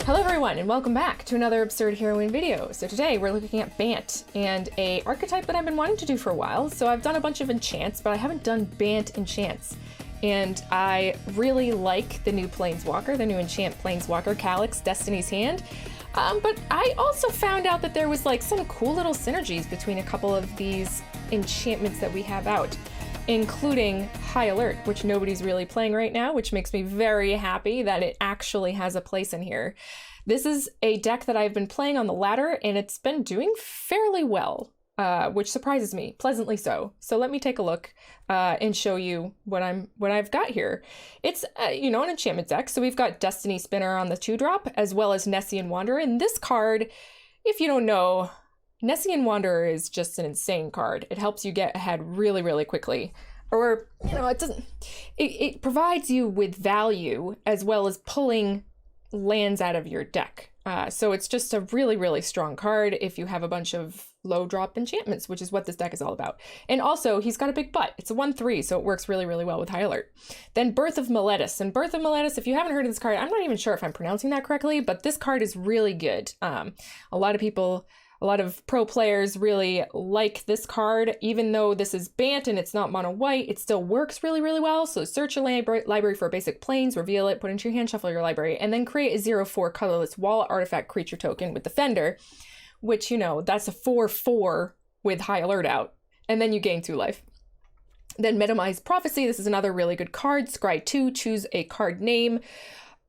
Hello everyone, and welcome back to another Absurd Heroine video. So today we're looking at Bant, and a archetype that I've been wanting to do for a while. So I've done a bunch of enchants, but I haven't done Bant enchants. And I really like the new Planeswalker, the new enchant Planeswalker, Calix, Destiny's Hand. But I also found out that there was like some cool little synergies between a couple of these enchantments that we have out, including High Alert, which nobody's really playing right now, which makes me very happy that it actually has a place in here. This is a deck that I've been playing on the ladder, and it's been doing fairly well, which surprises me, pleasantly so. So let me take a look and show you what I've got here. It's an enchantment deck. So we've got Destiny Spinner on the 2-drop, as well as Nessian Wanderer. And this card, if you don't know, Nessian Wanderer is just an insane card. It helps you get ahead really, really quickly. Or, it provides you with value as well as pulling lands out of your deck. So it's just a really, really strong card if you have a bunch of low drop enchantments, which is what this deck is all about. And also, he's got a big butt. It's a 1/3, so it works really, really well with High Alert. Then Birth of Meletis. And Birth of Meletis, if you haven't heard of this card, I'm not even sure if I'm pronouncing that correctly, but this card is really good. A lot of pro players really like this card. Even though this is Bant and it's not mono white, it still works really, really well. So search your library for basic planes, reveal it, put it into your hand, shuffle your library, and then create a 0/4 colorless wall artifact creature token with Defender, which, that's a 4/4 with High Alert out. And then you gain 2 life. Then Metamized Prophecy. This is another really good card. Scry 2, choose a card name.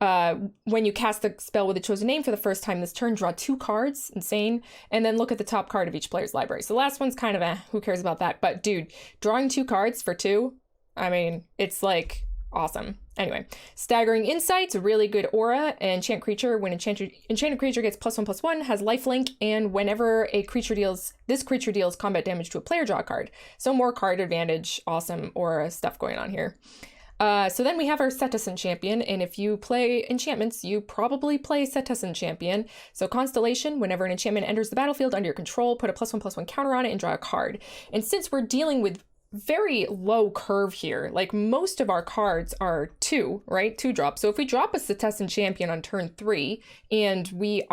When you cast the spell with a chosen name for the first time this turn, draw 2 cards, insane, and then look at the top card of each player's library. So the last one's kind of who cares about that? But dude, drawing 2 cards for 2, I mean, it's like awesome. Anyway, Staggering Insights, a really good aura. Enchant creature, when enchanted creature gets +1/+1, has lifelink, and whenever this creature deals combat damage to a player, draw a card. So more card advantage, awesome aura stuff going on here. So then we have our Cetizen Champion, and if you play enchantments, you probably play Cetizen Champion. So Constellation, whenever an enchantment enters the battlefield under your control, put a +1/+1 counter on it and draw a card. And since we're dealing with very low curve here, like most of our cards are 2, right? 2 drops. So if we drop a Cetizen Champion on turn 3, and we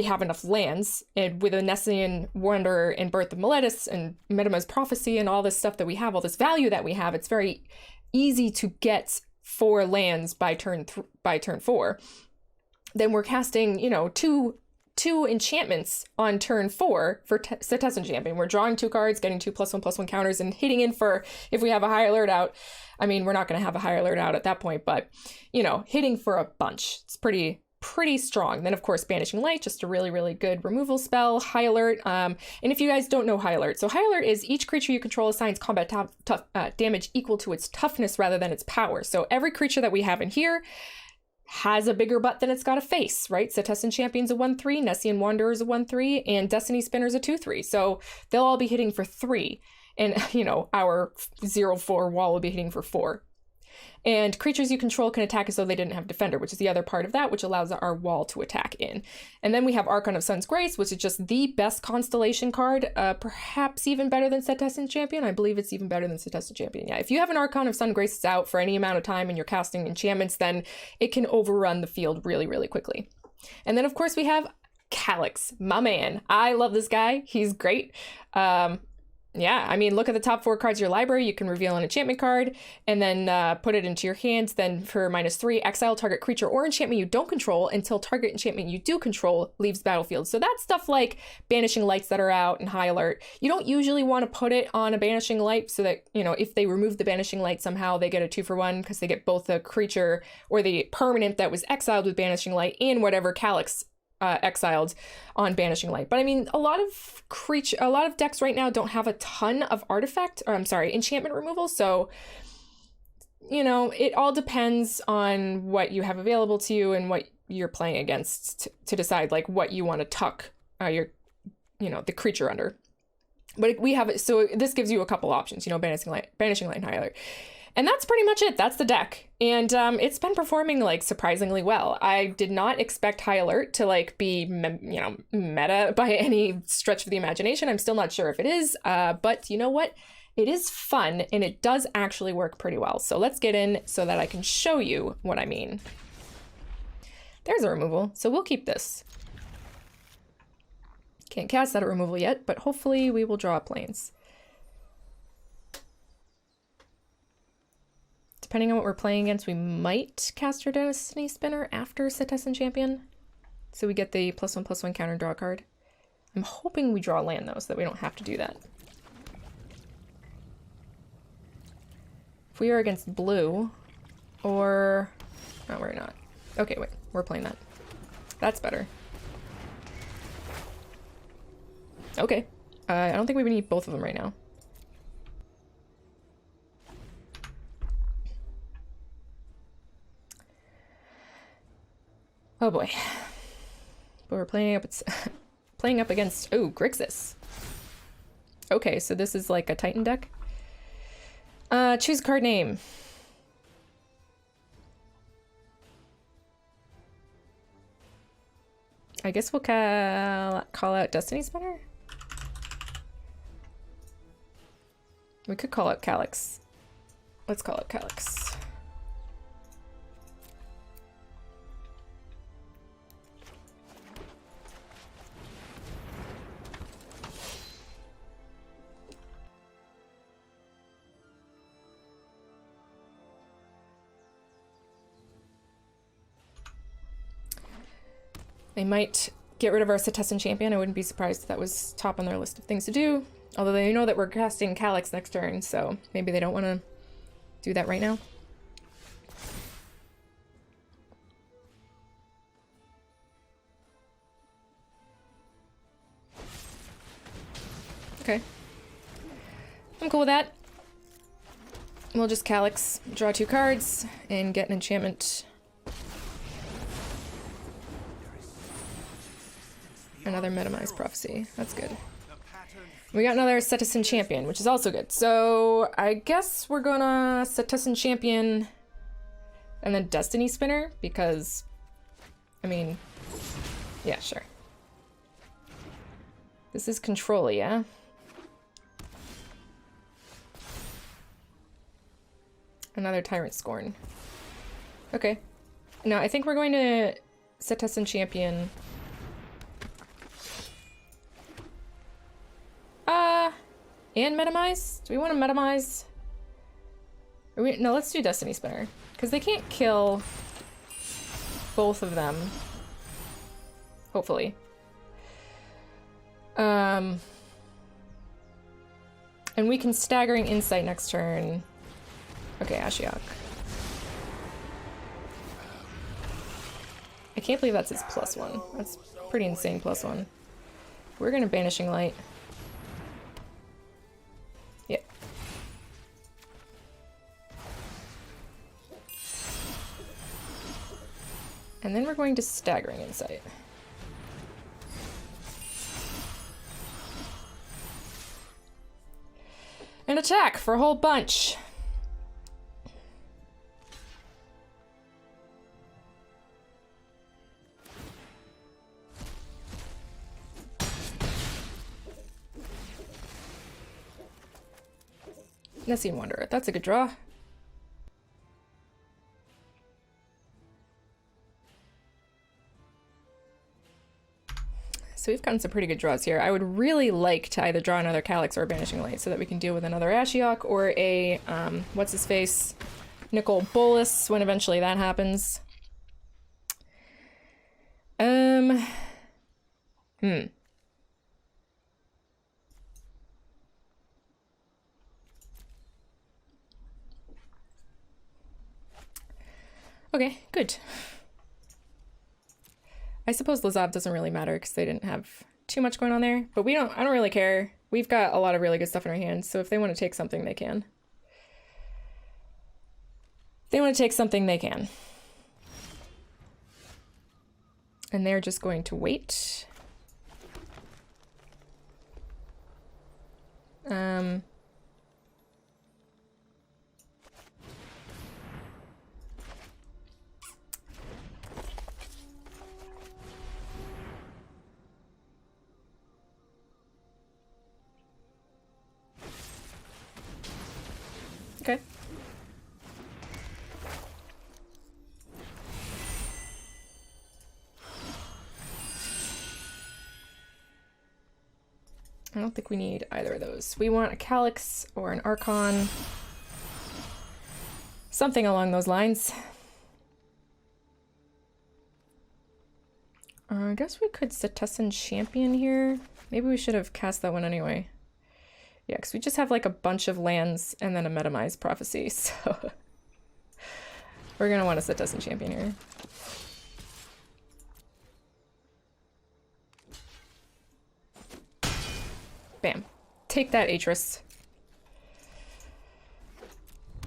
have enough lands, and with a Nessian Wanderer and Birth of Meletis and Metamized Prophecy and all this stuff that we have, all this value that we have, it's very easy to get 4 lands by turn 4. Then we're casting, two enchantments on turn 4 for Cetizen Champion. We're drawing 2 cards, getting 2 +1/+1 counters, and hitting in for, if we have a High Alert out. I mean, we're not going to have a High Alert out at that point, but, hitting for a bunch. It's pretty strong. Then of course Banishing Light, just a really, really good removal spell. High Alert, and if you guys don't know High Alert, so High Alert is each creature you control assigns combat damage equal to its toughness rather than its power. So every creature that we have in here has a bigger butt than it's got a face, right? Cetizen Champion's a 1/3, Nessian Wanderer's a 1/3, and Destiny Spinner's a 2/3. So they'll all be hitting for 3, and our 0/4 wall will be hitting for 4. And creatures you control can attack as though they didn't have Defender, which is the other part of that, which allows our wall to attack in. And then we have Archon of Sun's Grace, which is just the best Constellation card, perhaps even better than Cetizen Champion. I believe it's even better than Cetizen Champion. Yeah, if you have an Archon of Sun's Grace out for any amount of time and you're casting enchantments, then it can overrun the field really, really quickly. And then, of course, we have Calix, my man. I love this guy. He's great. Yeah, I mean, look at the top 4 cards of your library. You can reveal an enchantment card and then put it into your hands. Then for -3, exile target creature or enchantment you don't control until target enchantment you do control leaves battlefield. So that's stuff like Banishing Lights that are out and High Alert. You don't usually want to put it on a Banishing Light so that, if they remove the Banishing Light somehow, they get a 2-for-1 because they get both the creature or the permanent that was exiled with Banishing Light and whatever Calix exiled on Banishing Light. But I mean, a lot of decks right now don't have a ton of enchantment removal. So, it all depends on what you have available to you and what you're playing against to decide like what you want to tuck the creature under. But we have it. So this gives you a couple options, Banishing Light and High Alert. And that's pretty much it. That's the deck. And it's been performing like surprisingly well. I did not expect High Alert to like be, meta by any stretch of the imagination. I'm still not sure if it is, but you know what? It is fun and it does actually work pretty well. So let's get in so that I can show you what I mean. There's a removal, so we'll keep this. Can't cast that at removal yet, but hopefully we will draw planes. Depending on what we're playing against, we might cast our Destiny Spinner after Citizen Champion. So we get the +1/+1 counter draw card. I'm hoping we draw land though, so that we don't have to do that. If we are against blue, or... no, we're not. Okay, wait, we're playing that. That's better. Okay. I don't think we need both of them right now. Oh boy. But we're playing up playing up against, oh, Grixis. Okay, so this is like a Titan deck. Choose card name. I guess we'll call out Destiny Spinner? We could call out Calix. Let's call it Calix. They might get rid of our Citizen Champion. I wouldn't be surprised if that was top on their list of things to do. Although they know that we're casting Calix next turn, so maybe they don't want to do that right now. Okay. I'm cool with that. We'll just Calix, draw 2 cards, and get an enchantment. Another Metamized Prophecy. That's good. We got another Citizen Champion, which is also good. So I guess we're gonna Citizen Champion and then Destiny Spinner, because, I mean, yeah, sure. This is Control, yeah? Another Tyrant Scorn. Okay. Now I think we're going to Citizen Champion. And Metamize? Do we want to Metamize? No, let's do Destiny Spinner. Because they can't kill both of them. Hopefully. And we can Staggering Insight next turn. Okay, Ashiok. I can't believe that's his +1. That's pretty insane +1. We're gonna Banishing Light. Yep. And then we're going to Staggering Insight. And attack for a whole bunch. Nessian Wanderer, that's a good draw. So we've gotten some pretty good draws here. I would really like to either draw another Calix or a Banishing Light so that we can deal with another Ashiok or a, what's-his-face, Nicol Bolas when eventually that happens. Okay, good. I suppose Lazav doesn't really matter because they didn't have too much going on there, but I don't really care. We've got a lot of really good stuff in our hands, so if they want to take something, they can. If they want to take something, they can. And they're just going to wait. Okay. I don't think we need either of those. We want a Calix or an Archon. Something along those lines. I guess we could Setessan Champion here. Maybe we should have cast that one anyway. Yeah, because we just have like a bunch of lands and then a Metamized Prophecy, so... We're gonna want a Setessan Champion here. Bam. Take that, Atris.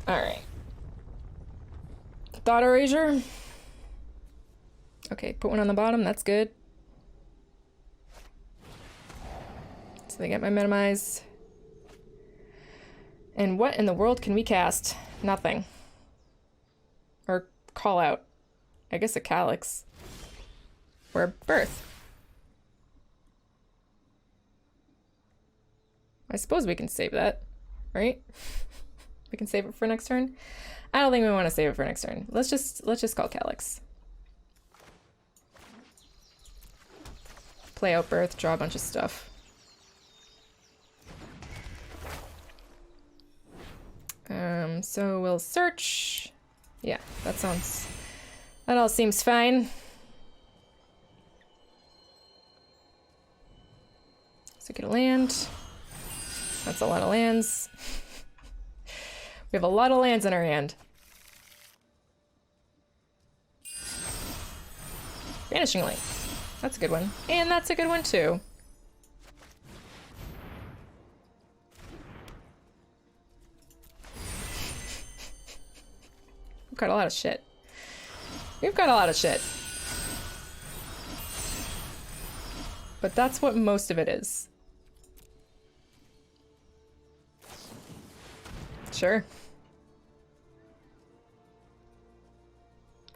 Alright. Thought Erasure. Okay, put one on the bottom, that's good. So they get my Metamize. And what in the world can we cast? Nothing. Or call out. I guess a Calix. Or a Birth. I suppose we can save that, right? We can save it for next turn. I don't think we want to save it for next turn. Let's just call Calix. Play out Birth, draw a bunch of stuff. So we'll search. Yeah, that all seems fine. So get a land. That's a lot of lands. We have a lot of lands in our hand. Vanishing Light. That's a good one. And that's a good one too. We've got a lot of shit. We've got a lot of shit. But that's what most of it is. Sure.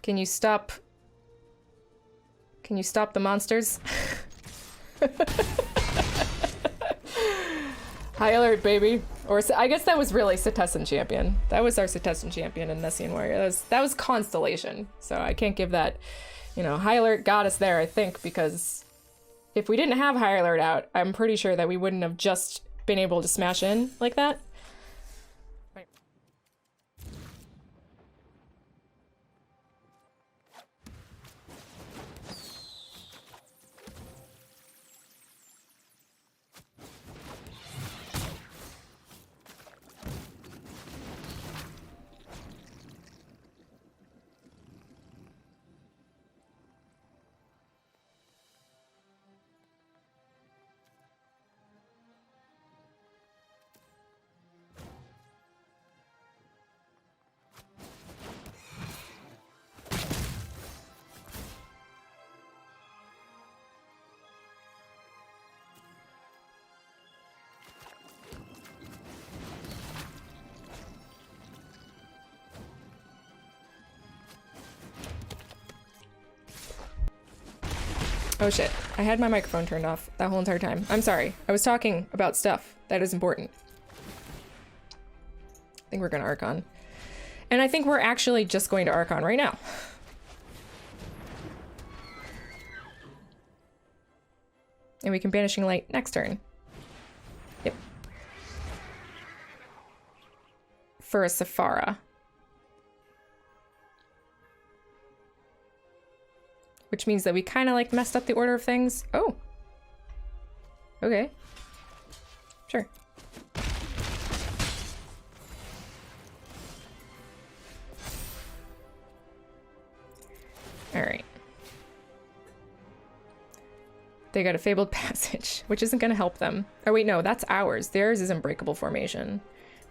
Can you stop the monsters? High alert, baby. Or I guess that was really Setessan Champion. That was our Setessan Champion in Messian Warrior. That was Constellation. So I can't give that, you know, High Alert got us there, I think, because if we didn't have High Alert out, I'm pretty sure that we wouldn't have just been able to smash in like that. Oh shit, I had my microphone turned off that whole entire time. I'm sorry. I was talking about stuff that is important. I think we're gonna Archon. And I think we're actually just going to Archon right now. And we can Banishing Light next turn. Yep. For a Sephara. Which means that we kind of like messed up the order of things. Oh. Okay. Sure. All right. They got a Fabled Passage, which isn't going to help them. Oh wait, no, that's ours. Theirs is Unbreakable Formation,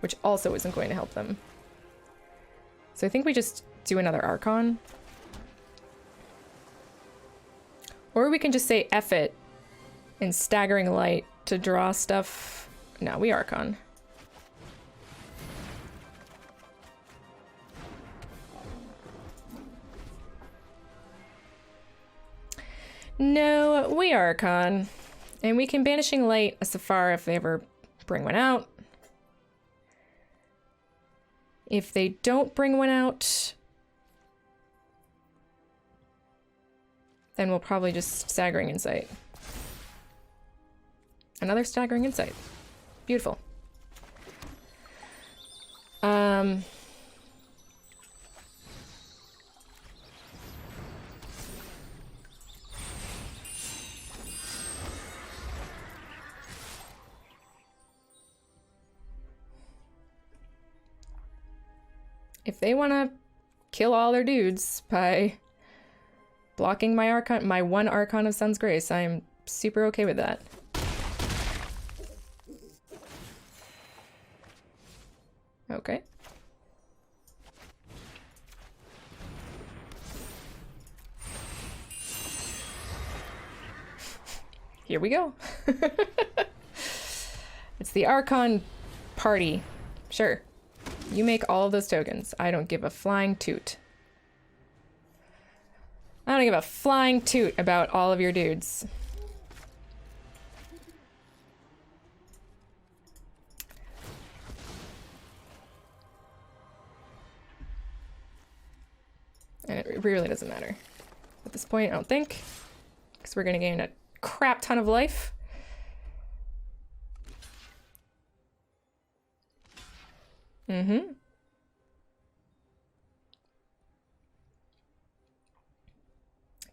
which also isn't going to help them. So I think we just do another Archon. Or we can just say F it in Staggering Light to draw stuff. No, we Archon. No, we Archon. And we can Banishing Light a Sephara if they ever bring one out. If they don't bring one out, then we'll probably just Staggering Insight. another Staggering Insight. Beautiful. If they want to kill all their dudes by blocking my Archon, my one Archon of Sun's Grace, I'm super okay with that. Okay. Here we go. It's the Archon party. Sure. You make all of those tokens. I don't give a flying toot. I don't give a flying toot about all of your dudes. And it really doesn't matter. At this point, I don't think. Because we're going to gain a crap ton of life. Mm-hmm.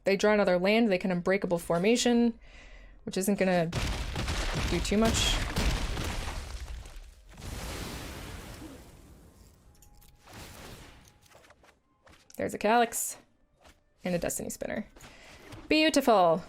They draw another land, they can Unbreakable Formation, which isn't gonna do too much. There's a Calix and a Destiny Spinner. Beautiful.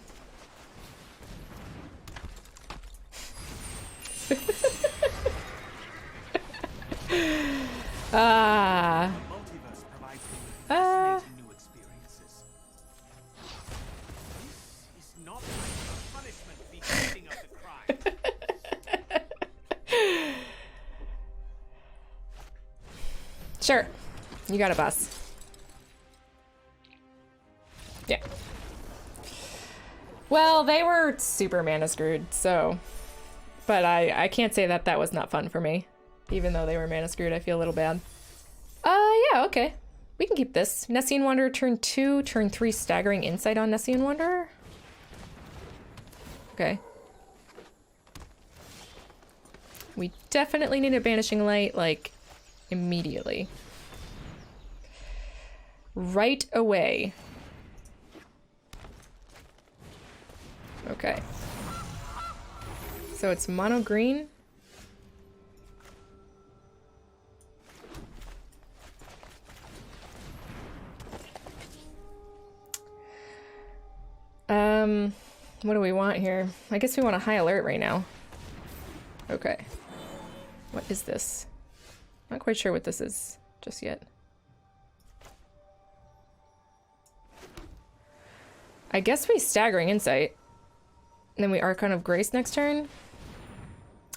Sure. You got it, boss. Yeah. Well, they were super mana screwed, so... But I can't say that that was not fun for me. Even though they were mana screwed, I feel a little bad. Yeah, okay. We can keep this. Nessian Wanderer turn 2, turn 3 Staggering Insight on Nessian Wanderer. Okay. We definitely need a Banishing Light, like, immediately. Right away. Okay. So it's mono green. What do we want here? I guess we want a high alert right now. Okay. What is this? Not quite sure what this is just yet. I guess we Staggering Insight. And then we Archon of Grace next turn.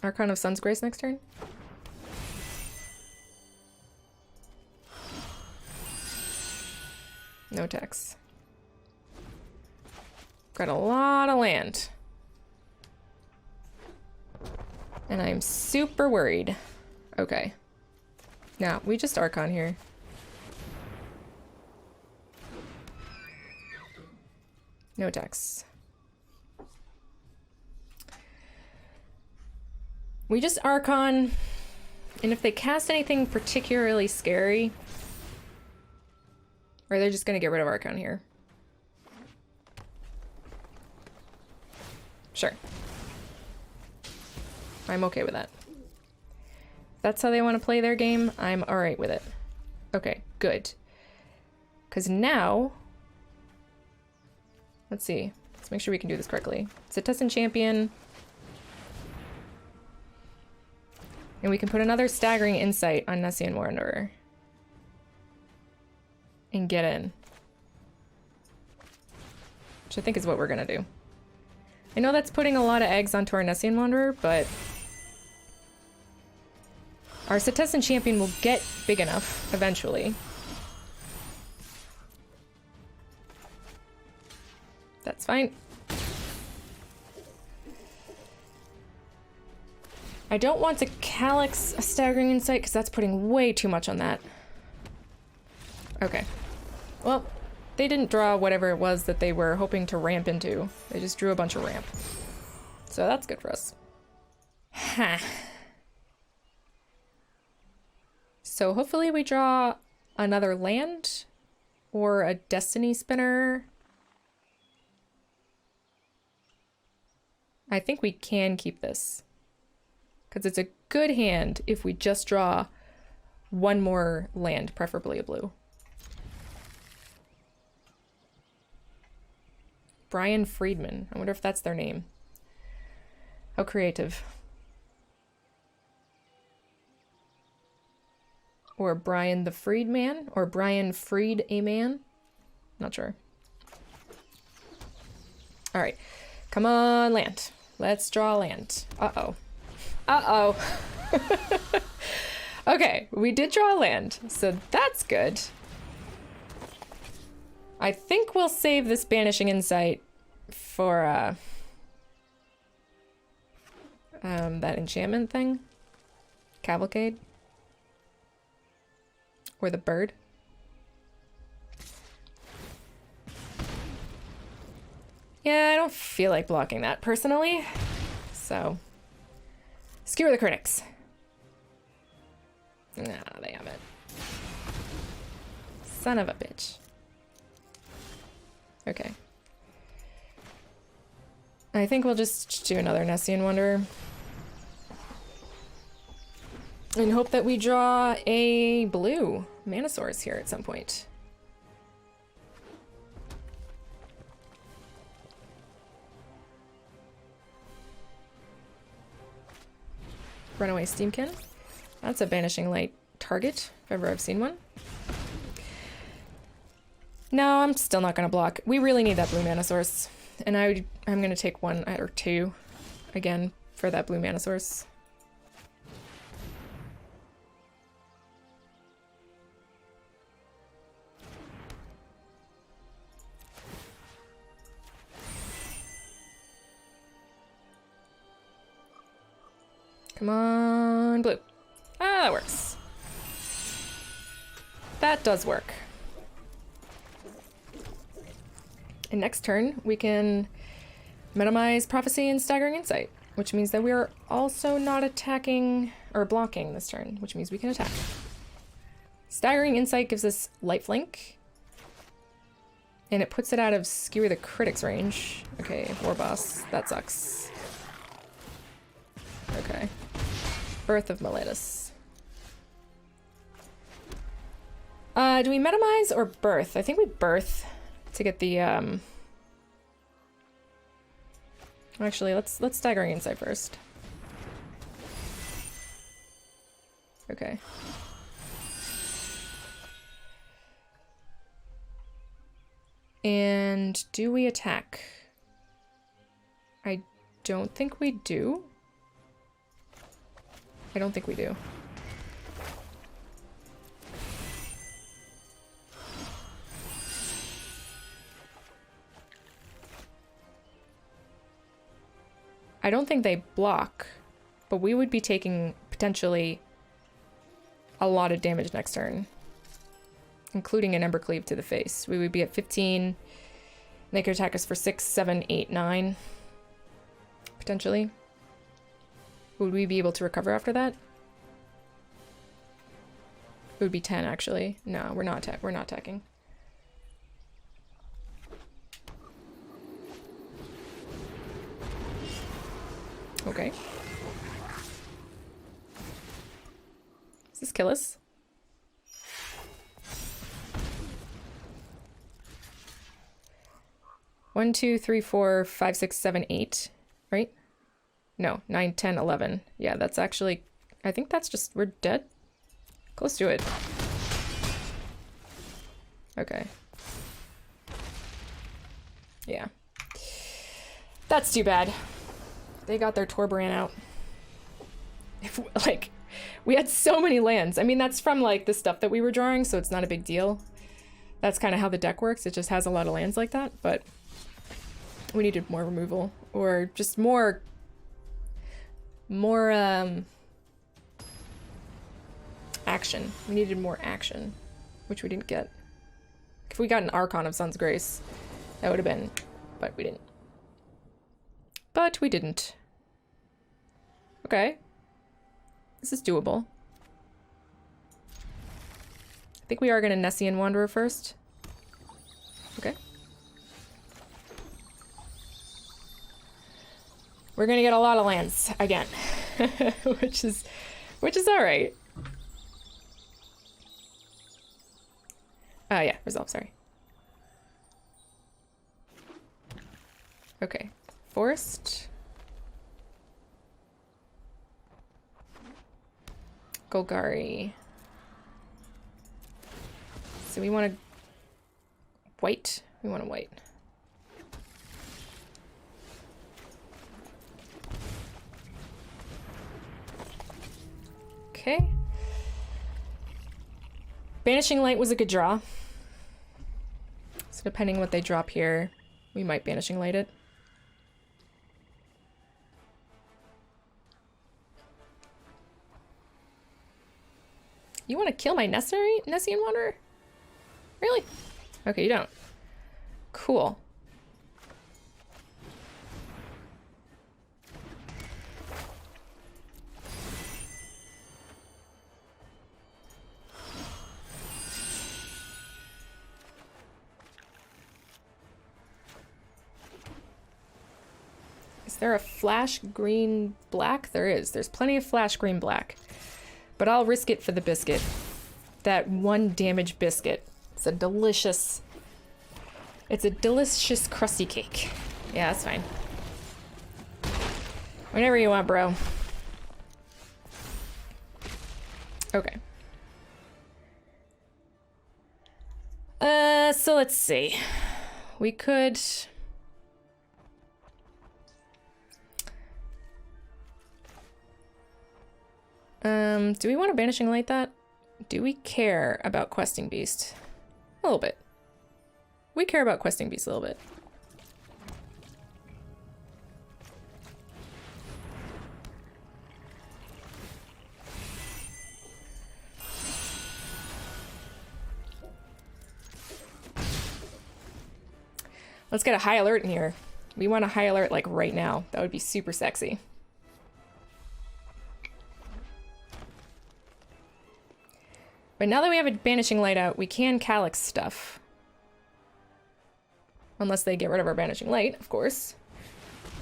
Archon of Sun's Grace next turn. No tax. Got a lot of land. And I'm super worried. Okay. Now, we just Archon here. No tax. We just Archon, and if they cast anything particularly scary, or they're just gonna get rid of Archon here. Sure. I'm okay with that. If that's how they want to play their game, I'm alright with it. Okay, good. Because now... Let's see. Let's make sure we can do this correctly. Taenethon Champion. And we can put another Staggering Insight on Nessian Wanderer. And get in. Which I think is what we're gonna do. I know that's putting a lot of eggs onto our Nessian Wanderer, but... Our Taenethon Champion will get big enough, eventually. That's fine. I don't want to Calix a Staggering Insight, because that's putting way too much on that. Okay. Well, they didn't draw whatever it was that they were hoping to ramp into. They just drew a bunch of ramp. So that's good for us. Huh. So hopefully we draw another land or a destiny spinner. I think we can keep this because it's a good hand if we just draw one more land, preferably a blue. Brian Friedman. I wonder if that's their name. How creative. Or Brian the Freedman, or Brian Freed a Man. Not sure. All right, come on, land. Let's draw land. Uh-oh. Uh-oh. Okay, we did draw land, so that's good. I think we'll save this Banishing Insight for that enchantment thing. Cavalcade. Or the bird. Yeah, I don't feel like blocking that personally. So, skewer the critics. Nah, they haven't. Son of a bitch. Okay. I think we'll just do another Nessian Wonder. And hope that we draw a blue mana source here at some point. Runaway Steamkin. That's a Banishing Light target, if ever I've seen one. No, I'm still not going to block. We really need that blue mana source. And I'm going to take one or two again for that blue mana source. Come on, blue. Ah, that works. That does work. And next turn, we can minimize Prophecy and Staggering Insight, which means that we are also not attacking or blocking this turn, which means we can attack. Staggering Insight gives us lifelink, and it puts it out of Skewer the Critics range. Okay, War Boss, that sucks. Okay. Birth of Miletus. Do we minimize or birth? I think we birth to get the actually let's Staggering Insight first. Okay. And do we attack? I don't think we do. I don't think we do. I don't think they block, but we would be taking potentially a lot of damage next turn, including an Ember Cleave to the face. We would be at 15. They could attack us for 6, 7, 8, 9, potentially. Would we be able to recover after that? It would be 10, actually. No, we're not attacking. Okay. Does this kill us? One, 2, 3, 4, 5, 6, 7, 8, right? No, 9, 10, 11. Yeah, that's actually, I think that's just, we're dead. Close to it. Okay. Yeah. That's too bad. They got their Torbaran out. If, like, we had so many lands. I mean, that's from, like, the stuff that we were drawing, so it's not a big deal. That's kind of how the deck works. It just has a lot of lands like that, but we needed more removal. Or just more action. We needed more action, which we didn't get. If we got an Archon of Sun's Grace, that would have been, but we didn't. But we didn't. Okay. This is doable. I think we are going to Nessian Wanderer first. Okay. We're going to get a lot of lands again, which is all right. Yeah, resolve, sorry. Okay. Forest. Golgari. So we want a white. We want a white. Okay. Banishing Light was a good draw. So depending on what they drop here, we might Banishing Light it. You want to kill my Nessian Wanderer? Really? Okay, you don't. Cool. Is there a flash green black? There is. There's plenty of flash green black. But I'll risk it for the biscuit. That 1 damage biscuit. It's a delicious crusty cake. Yeah, that's fine. Whenever you want, bro. Okay. So let's see. We could... do we want to Banishing Light that? Do we care about Questing Beast? A little bit. We care about Questing Beast a little bit. Let's get a high alert in here. We want a high alert like right now. That would be super sexy. But now that we have a Banishing Light out, we can Calix stuff. Unless they get rid of our Banishing Light, of course.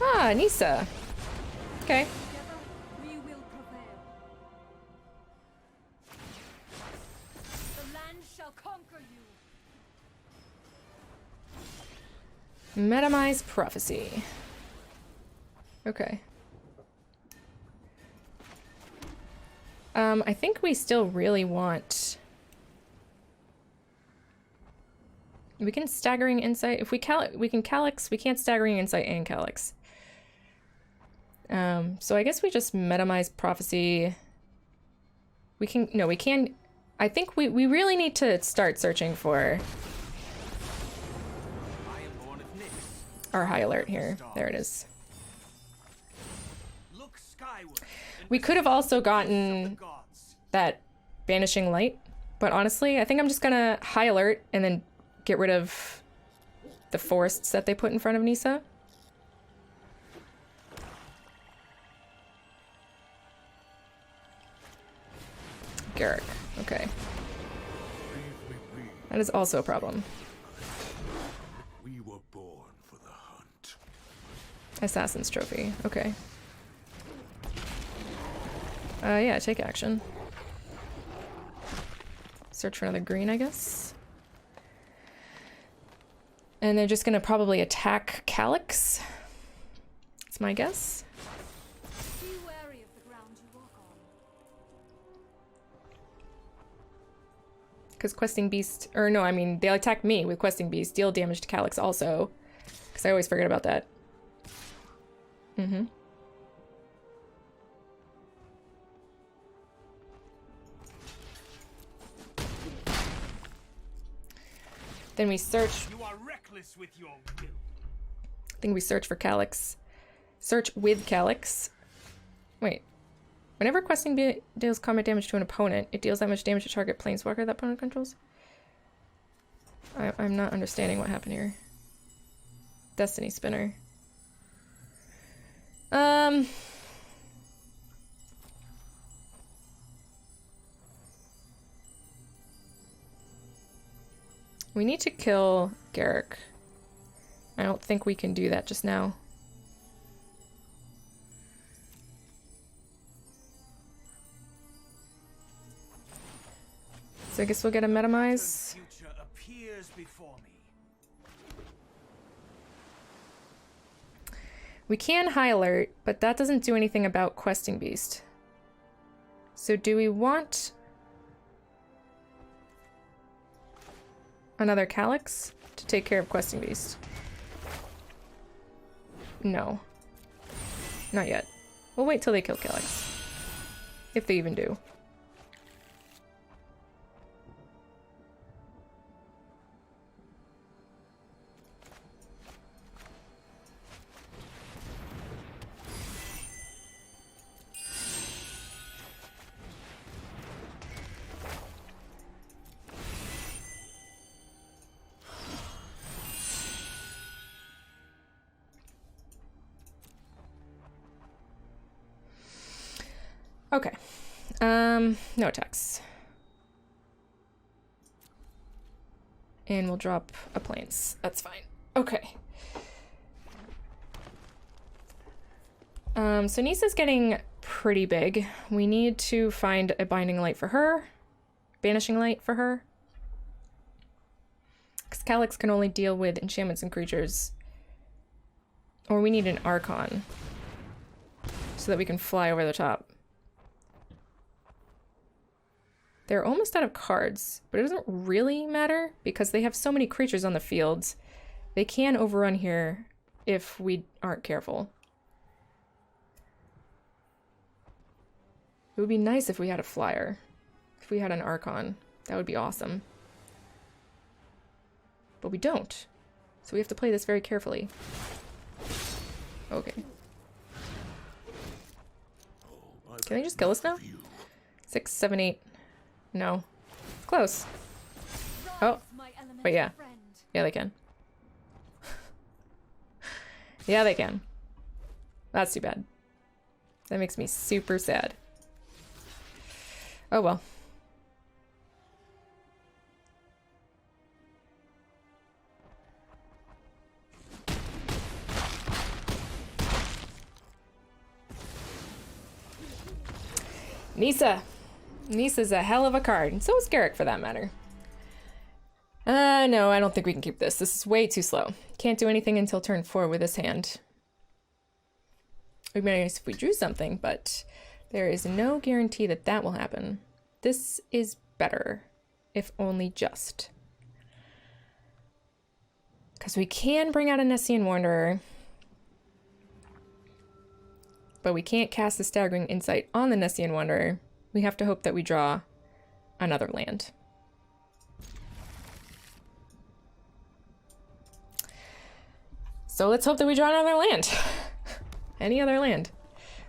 Ah, Nissa. Okay. We will prevail. The land shall conquer you. Metamize Prophecy. Okay. I think we still really want... We can Staggering Insight. If we can Calix, we can't Staggering Insight and Calix. So I guess we just Metamize Prophecy. We can... No, we can... I think we really need to start searching for our high alert here. There it is. We could have also gotten that Banishing Light, but honestly, I think I'm just gonna high alert and then get rid of the forests that they put in front of Nissa. Garrick, okay. That is also a problem. We were born for the hunt. Assassin's Trophy, okay. Yeah, take action. Search for another green, I guess. And they're just gonna probably attack Calix. That's my guess. Be wary of the ground you walk on. Because Questing Beast, or no, I mean, they'll attack me with Questing Beast, deal damage to Calix also. Because I always forget about that. Mm-hmm. Then we search. You are reckless with your will. I think we search for Calix. Search with Calix. Wait. Whenever Questing deals combat damage to an opponent, it deals that much damage to target planeswalker that opponent controls. I'm not understanding what happened here. Destiny Spinner. We need to kill Garrick. I don't think we can do that just now. So I guess we'll get a metamize. Future appears before me. We can high alert, but that doesn't do anything about Questing Beast. So do we want another Calix to take care of Questing Beast? No. Not yet. We'll wait till they kill Calix. If they even do. Okay. No attacks. And we'll drop a plains. That's fine. Okay. So Nisa's getting pretty big. We need to find a binding light for her. Banishing light for her. Because Calix can only deal with enchantments and creatures. Or we need an Archon. So that we can fly over the top. They're almost out of cards, but it doesn't really matter because they have so many creatures on the field. They can overrun here if we aren't careful. It would be nice if we had a flyer. If we had an Archon. That would be awesome. But we don't. So we have to play this very carefully. Okay. Can they just kill us now? 6, 7, 8. No. Close. Oh. But yeah. Yeah, they can. Yeah, they can. That's too bad. That makes me super sad. Oh well. Nisa. Nisa's a hell of a card, and so is Garrick for that matter. No, I don't think we can keep this. This is way too slow. Can't do anything until turn 4 with this hand. It would be nice if we drew something, but there is no guarantee that that will happen. This is better, if only just. Because we can bring out a Nessian Wanderer, but we can't cast the Staggering Insight on the Nessian Wanderer. We have to hope that we draw another land. So let's hope that we draw another land. Any other land.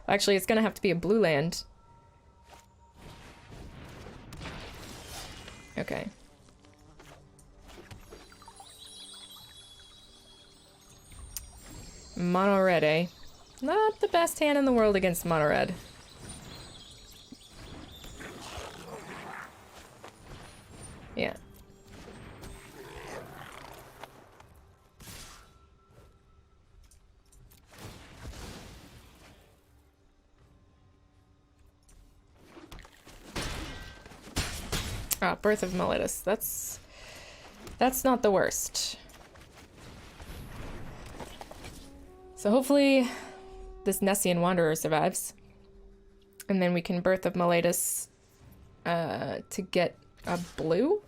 Actually, it's gonna have to be a blue land. Okay. Mono red, eh? Not the best hand in the world against mono red. Yeah. Ah, Birth of Meletis. That's not the worst. So hopefully this Nessian Wanderer survives. And then we can Birth of Meletis to get a blue?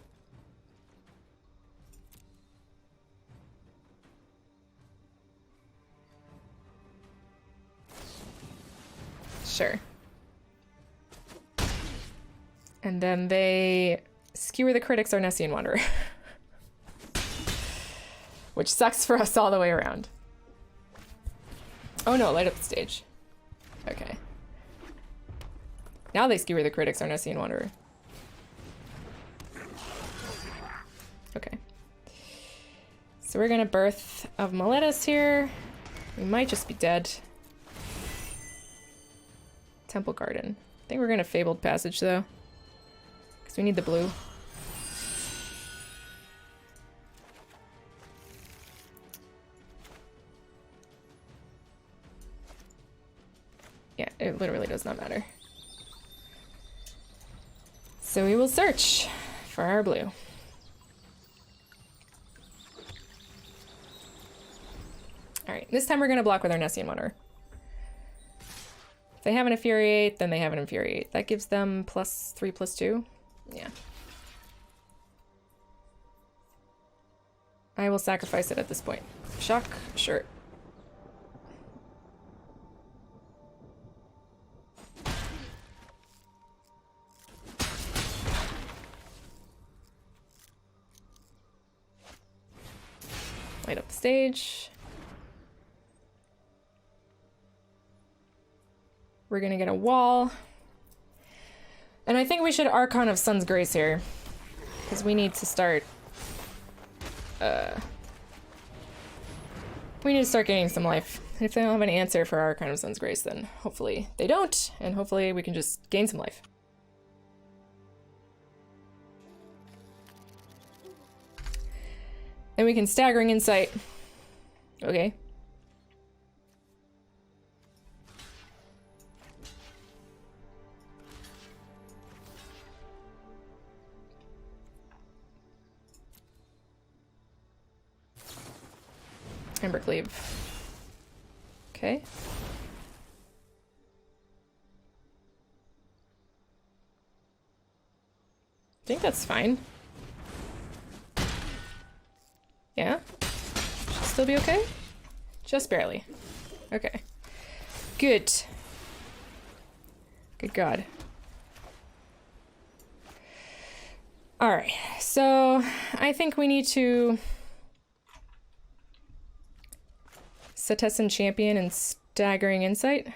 Sure. And then they skewer the critics or Nessian Wanderer. Which sucks for us all the way around. Oh no, light up the stage. Okay. Now they skewer the critics or Nessian Wanderer. Okay. So we're gonna Birth of Meletis here. We might just be dead. Temple Garden. I think we're gonna Fabled Passage though. Because we need the blue. It literally does not matter. So we will search for our blue. Alright, this time we're gonna block with our Nessian Wonder. If they have an Infuriate, then they have an Infuriate. That gives them +3/+2. Yeah. I will sacrifice it at this point. Shock? Sure. Light up the stage. We're gonna get a wall. And I think we should Archon of Sun's Grace here. Because we need to start... we need to start gaining some life. And if they don't have an answer for Archon of Sun's Grace, then hopefully they don't. And hopefully we can just gain some life. Then we can Staggering Insight. Okay. Embercleave. Okay. I think that's fine. Yeah? Should still be okay? Just barely. Okay. Good. Good God. Alright, so I think we need to Setessan Champion and Staggering Insight.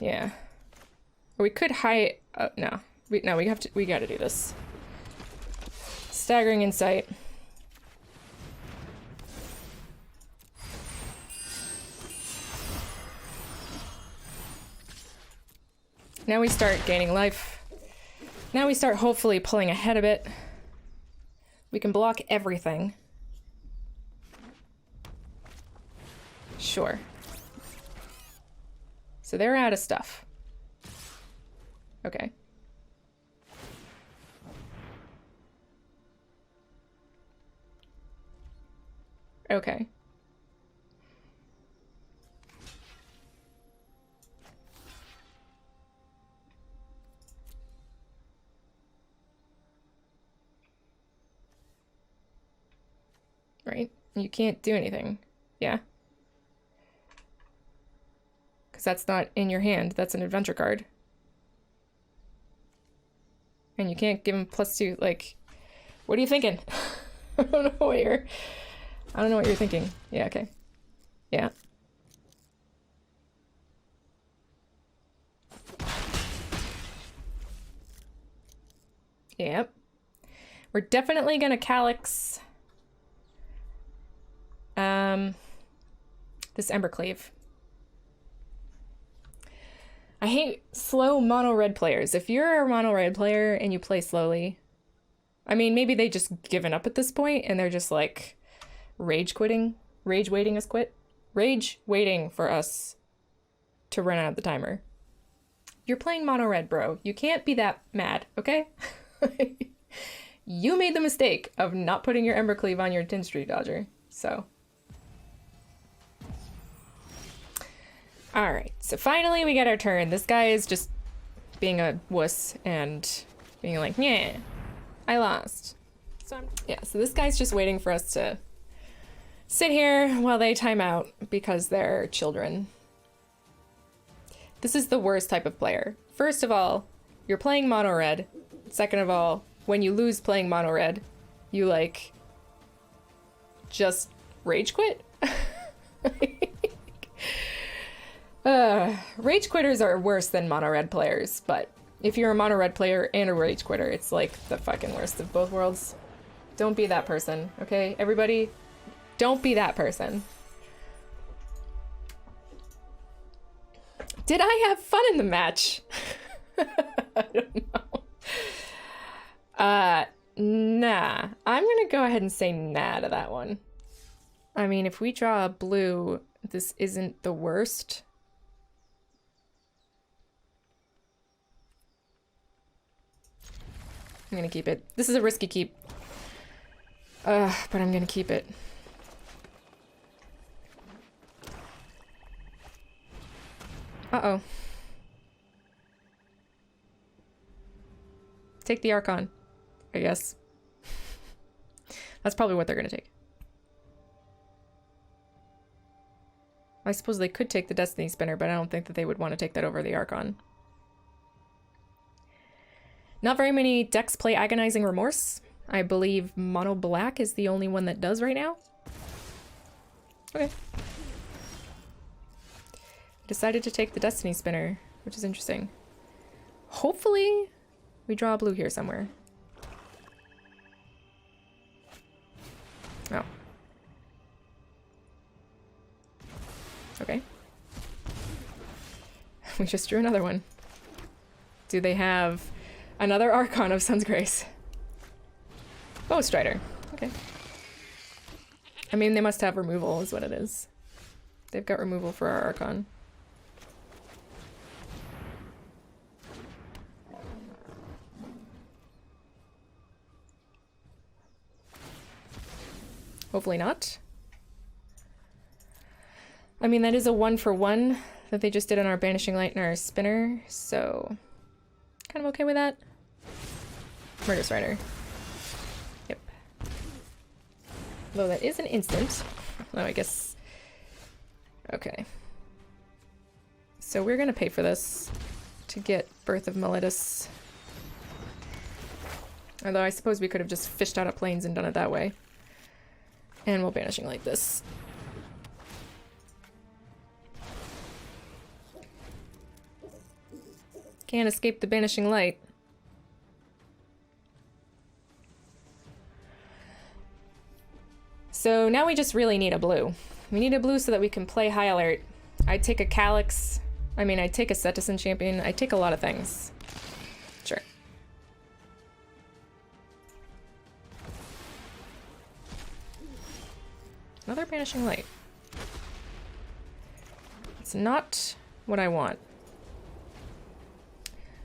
Yeah. Or we could hide. No, we have to. We got to do this. Staggering Insight. Now we start gaining life. Now we start hopefully pulling ahead a bit. We can block everything. Sure. So they're out of stuff. Okay. Okay. Right? You can't do anything. Yeah? Because that's not in your hand. That's an adventure card. And you can't give him +2. Like, what are you thinking? I don't know what you're thinking. Yeah, okay. Yeah. Yep. We're definitely gonna Calix this Embercleave. I hate slow mono red players. If you're a mono red player and you play slowly, I mean, maybe they just given up at this point and they're just like rage waiting us quit. Rage waiting for us to run out of the timer. You're playing mono red, bro. You can't be that mad, okay? You made the mistake of not putting your Embercleave on your Tin Street Dodger, so. Alright, so finally we get our turn. This guy is just being a wuss and being like, yeah, I lost. So so this guy's just waiting for us to sit here while they time out because they're children. This is the worst type of player. First of all, you're playing mono red. Second of all, when you lose playing mono red, you like just rage quit. Rage quitters are worse than mono red players, but if you're a mono red player and a rage quitter, it's like the fucking worst of both worlds. Don't be that person, okay? Everybody, don't be that person. Did I have fun in the match? I don't know. Nah. I'm gonna go ahead and say nah to that one. I mean, if we draw a blue, This isn't the worst. I'm gonna keep it. This is a risky keep. But I'm gonna keep it. Uh-oh. Take the Archon, I guess. That's probably what they're gonna take. I suppose they could take the Destiny Spinner, but I don't think that they would want to take that over the Archon. Not very many decks play Agonizing Remorse. I believe Mono Black is the only one that does right now. Okay. Decided to take the Destiny Spinner, which is interesting. Hopefully, we draw a blue here somewhere. Oh. Okay. We just drew another one. Do they have another Archon of Sun's Grace? Oh, Strider. Okay. I mean, they must have removal is what it is. They've got removal for our Archon. Hopefully not. I mean, that is a 1-for-1 that they just did on our Banishing Light and our Spinner, so kind of okay with that. Murder Strider. Yep. Though that is an instant. Oh, I guess. Okay. So we're gonna pay for this to get Birth of Meletis. Although I suppose we could have just fished out of planes and done it that way. And we'll Banishing Light this. Can't escape the Banishing Light. So now we just really need a blue. We need a blue so that we can play High Alert. I'd take a Calix. I mean, I'd take a Cetizen Champion. I'd take a lot of things. Sure. Another Banishing Light. It's not what I want.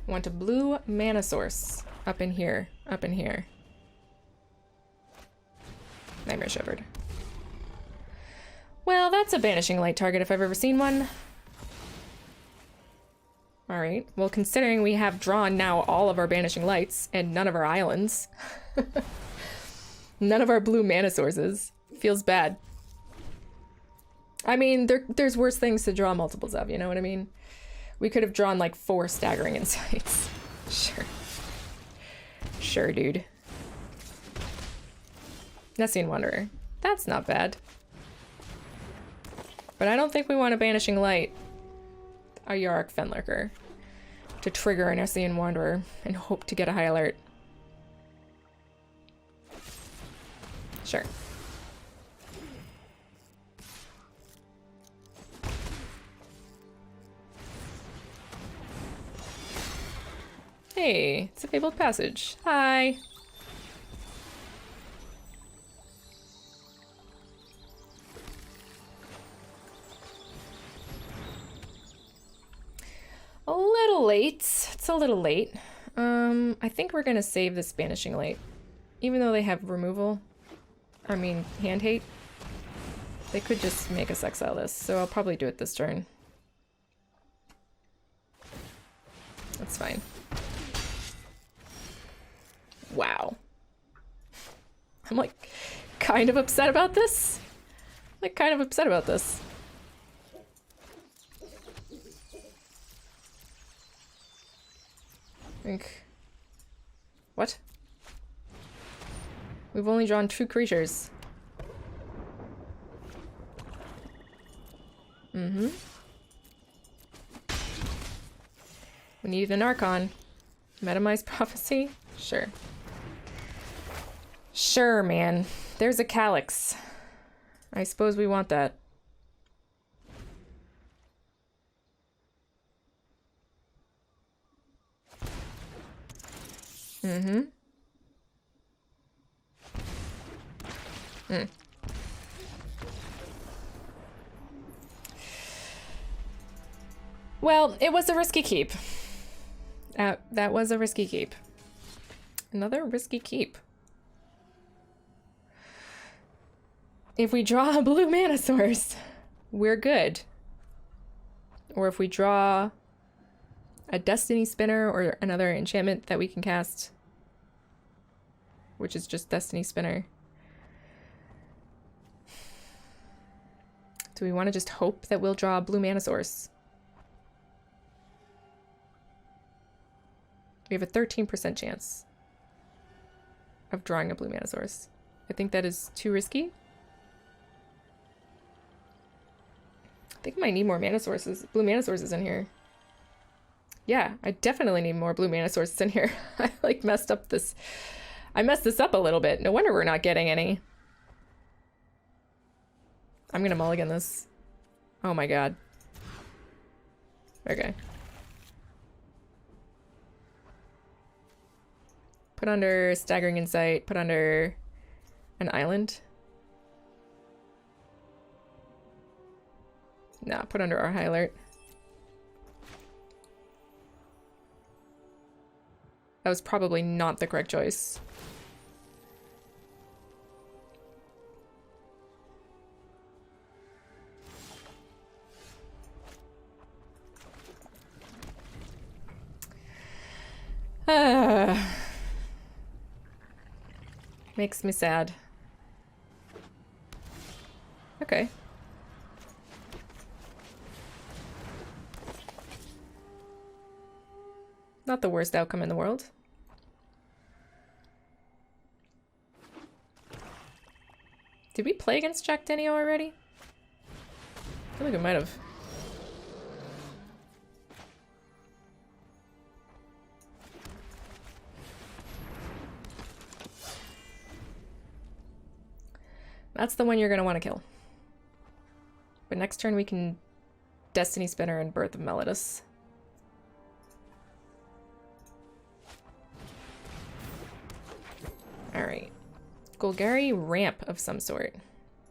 I want a blue mana source up in here, up in here. Nightmare Shepherd. Well, that's a Banishing Light target if I've ever seen one. Alright, well considering we have drawn now all of our Banishing Lights and none of our islands. None of our blue mana sources. Feels bad. I mean, there's worse things to draw multiples of, you know what I mean? We could have drawn like 4 Staggering Insights. Sure. Sure, dude. Nessian Wanderer. That's not bad. But I don't think we want a Banishing Light, a Yarick Fenlurker, to trigger an Nessian Wanderer and hope to get a High Alert. Sure. Hey, it's a Fabled Passage. Hi. A little late. It's a little late. I think we're gonna save this Banishing Light. Even though they have removal. I mean, hand hate. They could just make us exile this, so I'll probably do it this turn. That's fine. Wow. I'm like kind of upset about this. Like kind of upset about this. Think. What? We've only drawn 2 creatures. Mm-hmm. We need an Archon. Metamize Prophecy? Sure. Sure, man. There's a Calix. I suppose we want that. Mm-hmm. Well, it was a risky keep. That was a risky keep. Another risky keep. If we draw a blue mana source, we're good. Or if we draw a Destiny Spinner or another enchantment that we can cast, which is just Destiny Spinner. Do we want to just hope that we'll draw a blue mana source? We have a 13% chance of drawing a blue mana source. I think that is too risky. I think I might need more mana sources, blue mana sources in here. Yeah, I definitely need more blue mana sources in here. I like messed up this. I messed this up a little bit. No wonder we're not getting any. I'm gonna mulligan this. Oh my god. Okay. Put under Staggering Insight, put under an island. Nah, put under our high alert. That was probably not the correct choice. Makes me sad. Okay. Not the worst outcome in the world. Did we play against Jack Denio already? I feel like we might have. That's the one you're going to want to kill. But next turn we can Destiny Spinner and Birth of Melodus. Alright. Golgari ramp of some sort.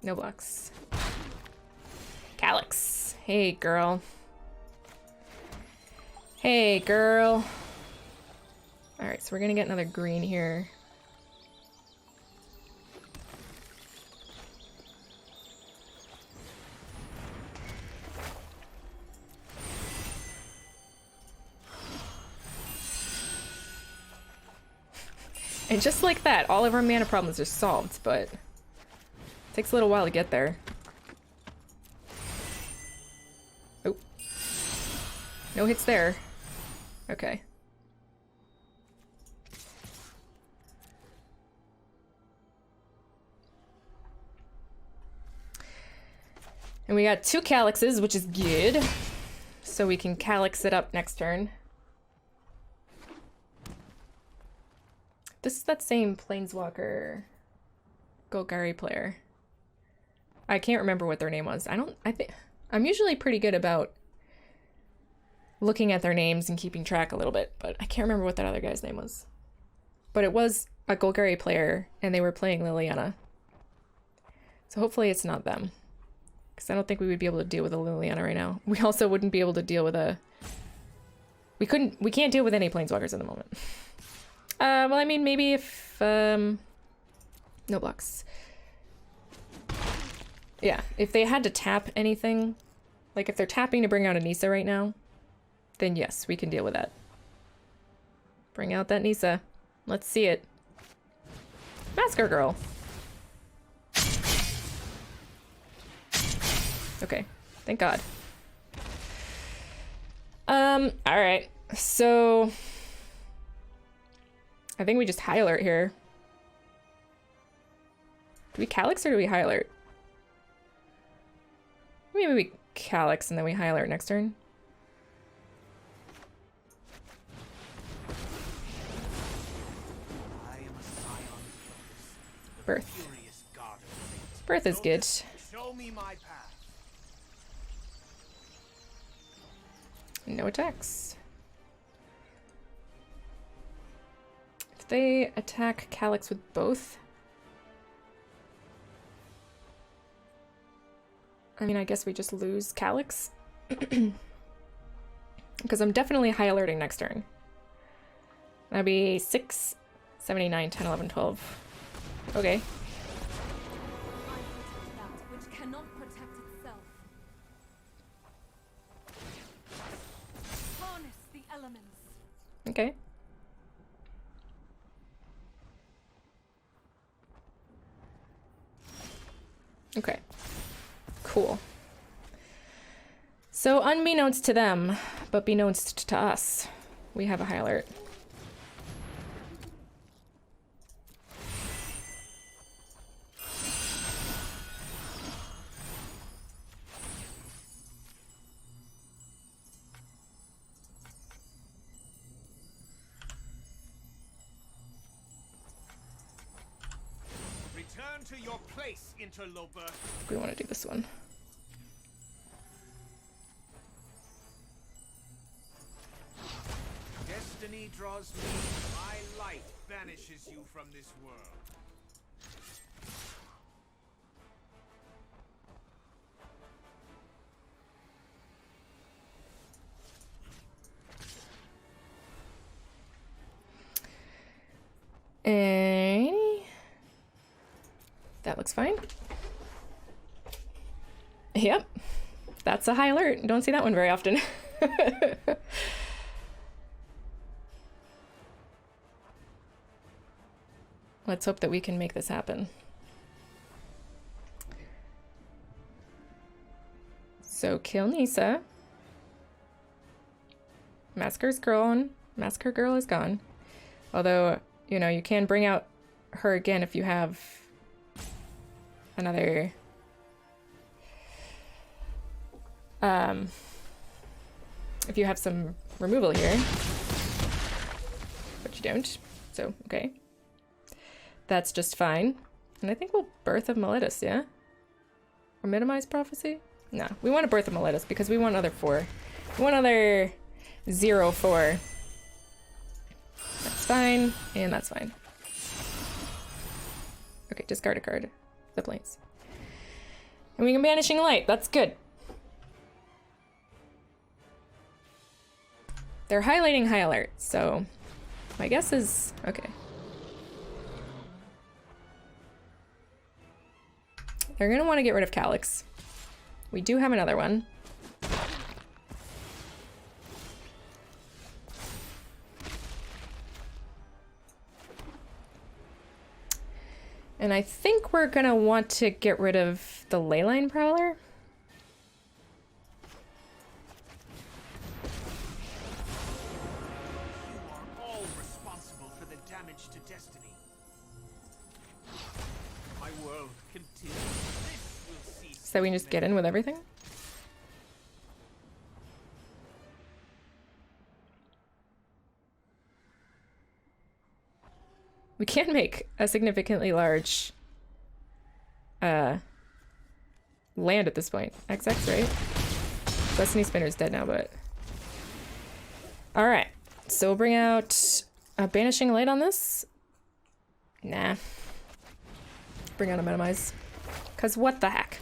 No blocks. Calix. Hey, girl. Hey, girl. Alright, so we're gonna get another green here. And just like that, all of our mana problems are solved, but it takes a little while to get there. Oh. No hits there. Okay. And we got 2 Calixes, which is good. So we can Calix it up next turn. This is that same Planeswalker Golgari player. I can't remember what their name was. I think I'm usually pretty good about looking at their names and keeping track a little bit, but I can't remember what that other guy's name was. But it was a Golgari player, and they were playing Liliana. So hopefully it's not them. Because I don't think we would be able to deal with a Liliana right now. We also wouldn't be able to deal with a... We can't deal with any Planeswalkers at the moment. Well, I mean, maybe if, no blocks. Yeah, if they had to tap anything, like if they're tapping to bring out a Nissa right now, then yes, we can deal with that. Bring out that Nissa. Let's see it. Masker Girl. Okay, thank God. Alright, so... I think we just high alert here. Do we Calix or do we high alert? Maybe we Calix and then we high alert next turn. Birth. Birth is good. Show me my path. No attacks. If they attack Calix with both, I mean, I guess we just lose Calix. Because I'm definitely high alerting next turn. That'd be 6, 7, 8, 9, 10, 11, 12. Okay. I protect that which cannot protect itself. Harness the elements. Okay. Okay. Cool. So unbeknownst to them, but beknownst to us, we have a high alert. Return to your place, interloper. We want to do this one. Destiny draws me. My light banishes you from this world. That looks fine. Yep. That's a high alert. Don't see that one very often. Let's hope that we can make this happen. So kill Nisa. Massacre's gone. Massacre girl is gone. Although, you know, you can bring out her again if you have another if you have some removal here, but you don't, so okay, that's just fine. And I think we'll Birth of Meletus, yeah, or Minimize Prophecy. No, we want a Birth of Meletus because we want another 4. We want another 0/4. That's fine, and that's fine. Okay, discard a card. The planes. And we can Banishing Light. That's good. They're highlighting high alert, so my guess is okay. They're gonna want to get rid of Calix. We do have another one. And I think we're gonna want to get rid of the Leyline Prowler. You are all responsible for the damage to destiny. My world continues. This will cease. So we can just get in with everything? We can make a significantly large land at this point. XX, right? Destiny Spinner's dead now, but... Alright, so we'll bring out a Banishing Light on this. Nah. Bring out a Minimize. Because what the heck?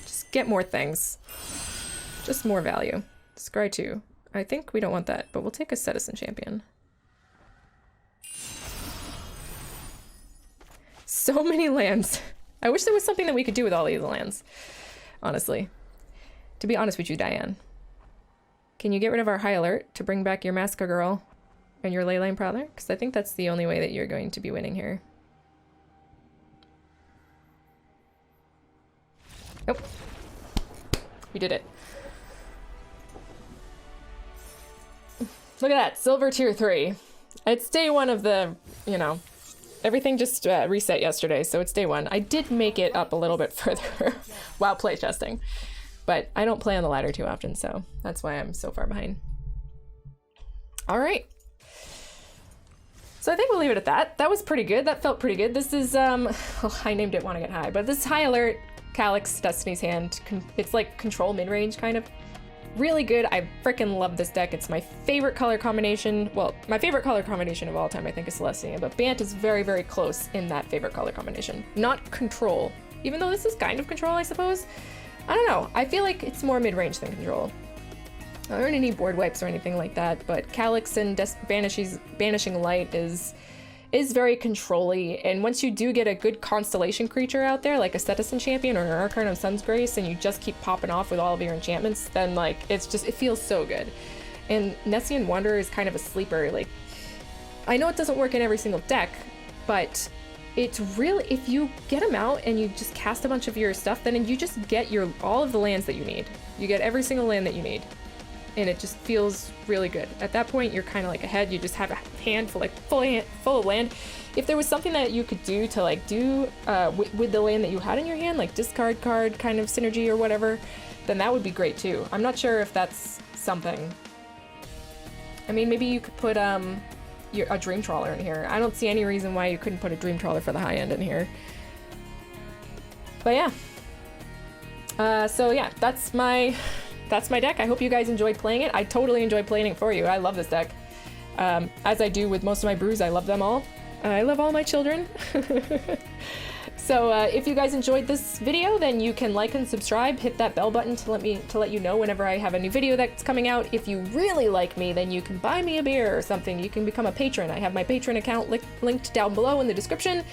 Just get more things. Just more value. Scry 2. I think we don't want that, but we'll take a Citizen Champion. So many lands. I wish there was something that we could do with all these lands, honestly. To be honest with you, Diane. Can you get rid of our high alert to bring back your Maska Girl and your Leyline Prowler? Because I think that's the only way that you're going to be winning here. Nope. We did it. Look at that, Silver Tier 3. It's day 1 of the, you know, everything just reset yesterday, so it's day 1. I did make it up a little bit further while playtesting, but I don't play on the ladder too often, so that's why I'm so far behind. All right. So I think we'll leave it at that. That was pretty good. That felt pretty good. This is, well, I named it Wanna Get High, but this is High Alert, Calix, Destiny's Hand. It's like control mid-range, kind of. Really good. I freaking love this deck. It's my favorite color combination. Well, my favorite color combination of all time, I think, is Celestia, but Bant is very, very close in that favorite color combination. Not control, even though this is kind of control, I suppose. I don't know. I feel like it's more mid-range than control. There aren't any board wipes or anything like that, but Calix and Banishing Light is very control-y, and once you do get a good constellation creature out there, like a Citizen Champion or an Archon of Sun's Grace, and you just keep popping off with all of your enchantments, then like it feels so good. And Nessian Wanderer is kind of a sleeper. Like, I know it doesn't work in every single deck, but it's really, if you get them out and you just cast a bunch of your stuff, then you just get all of the lands that you need. You get every single land that you need. And it just feels really good. At that point, you're kind of like ahead. You just have a hand full, like full of land. If there was something that you could do to like do with the land that you had in your hand, like discard card kind of synergy or whatever, then that would be great too. I'm not sure if that's something. I mean, maybe you could put a Dream Trawler in here. I don't see any reason why you couldn't put a Dream Trawler for the high end in here. But yeah. So yeah, that's my deck. I hope you guys enjoyed playing it. I totally enjoyed playing it for you. I love this deck. As I do with most of my brews, I love them all. I love all my children. So if you guys enjoyed this video, then you can like and subscribe, hit that bell button to let you know whenever I have a new video that's coming out. If you really like me, then you can buy me a beer or something. You can become a patron. I have my Patreon account linked down below in the description.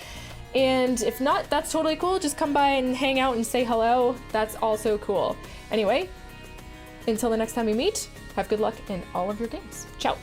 And if not, that's totally cool. Just come by and hang out and say hello. That's also cool. Anyway, until the next time we meet, have good luck in all of your games. Ciao.